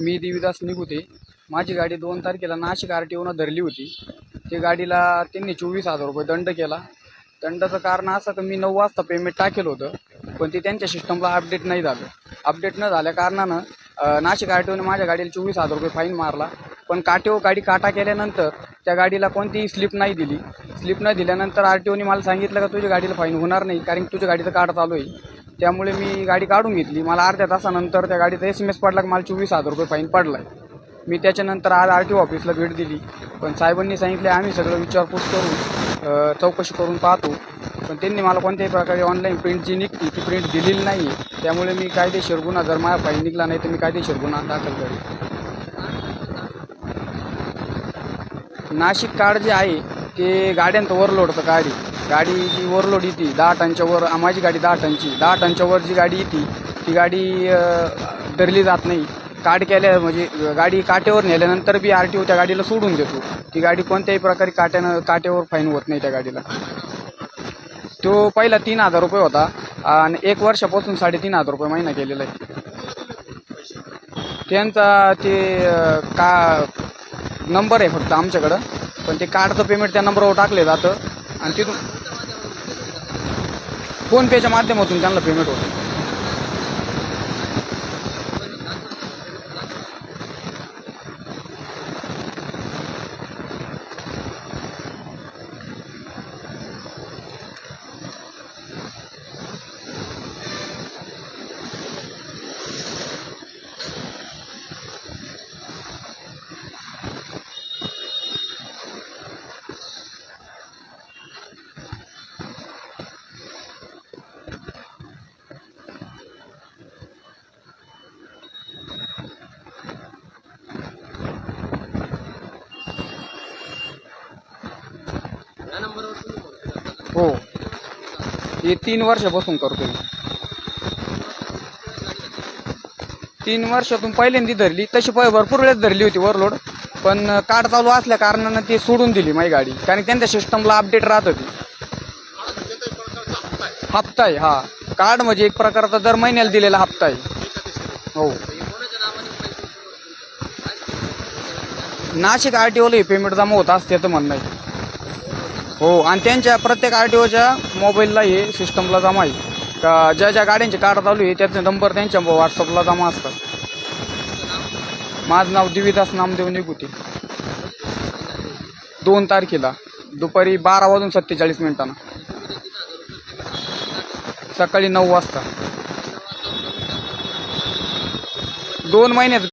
मी देवीदास निघुते. माझी गाडी 2 तारखेला नाशिक RTOनं धरली होती. ते गाडीला त्यांनी 24,000 रुपये दंड केला. दंडाचं कारण असं की मी 9 वाजता पेमेंट टाकेलं होतं, पण ते त्यांच्या सिस्टमला अपडेट नाही झालं. अपडेट न झाल्या कारणानं नाशिक RTOने माझ्या गाडीला 24,000 रुपये फाईन मारला. पण गाडी काटा केल्यानंतर त्या गाडीला कोणतीही स्लिप नाही दिली. स्लिप न दिल्यानंतर RTOने मला सांगितलं का तुझ्या गाडीला फाईन होणार नाही, कारण तुझ्या गाडीचं कार्ड चालू आहे. त्यामुळे मी गाडी काढून घेतली. मला अर्ध्या तासानंतर त्या गाडीचा SMS पडला की मला 24,000 रुपये फाईन पडला आहे. मी त्याच्यानंतर आज RTO ऑफिसला भेट दिली, पण साहेबांनी सांगितले आम्ही सगळं विचारपूस करून चौकशी करून पाहतो. पण त्यांनी मला कोणत्याही प्रकारे ऑनलाईन प्रिंट जी निघती ती प्रिंट दिलेली नाही आहे. त्यामुळे मी कायदेशीर गुन्हा, जर माझा फाईन निघाला नाही तर मी कायदेशीर गुन्हा दाखल करेन. नाशिक कार्ड जे आहे ते गाड्यांचं ओव्हरलोडचं कार्ड आहे. गाडी जी ओव्हरलोड येते 10 टनच्या वर, माझी गाडी 10 टनची, 10 टनच्या वर जी गाडी येते ती गाडी धरली जात नाही. कार्ड केल्या म्हणजे गाडी काट्यावर नेल्यानंतर बी RTO त्या गाडीला सोडून देतो. ती गाडी कोणत्याही प्रकारे काट्यावर फाईन होत नाही त्या गाडीला. तो पहिला 3,000 रुपये होता आणि 1 वर्षापासून 3,500 रुपये महिना केलेला आहे. त्यांचा ते का नंबर आहे फक्त आमच्याकडं, पण ते कार्डचं पेमेंट त्या नंबरवर टाकले जातं आणि तिथून फोनपेच्या माध्यमातून त्यांना पेमेंट होतं. हो, हे 3 वर्षापासून करतो मी. 3 वर्षातून पहिल्यांदा धरली, तशी भरपूर वेळेस धरली होती ओव्हरलोड, पण कार्ड चालू असल्या कारणानं ते सोडून दिली माझी गाडी, कारण त्यांच्या सिस्टमला अपडेट राहत होती. हप्ता आहे हा. कार्ड म्हणजे एक प्रकारचा दर महिन्याला दिलेला हप्ता आहे. हो, नाशिक RTOला हे पेमेंट जमा होत असते त्याचं म्हणणं आहे. हो, आणि त्यांच्या प्रत्येक RTOच्या मोबाईलला हे सिस्टमला जमा आहे का ज्या ज्या गाड्यांचे कार्ड चालू आहे त्याचे नंबर त्यांच्या व्हॉट्सअपला जमा असतात. माझं नाव देवीदास नामदेव निघुते. 2 तारखेला दुपारी 12:47 सकाळी 9 वाजता. 2 महिन्यात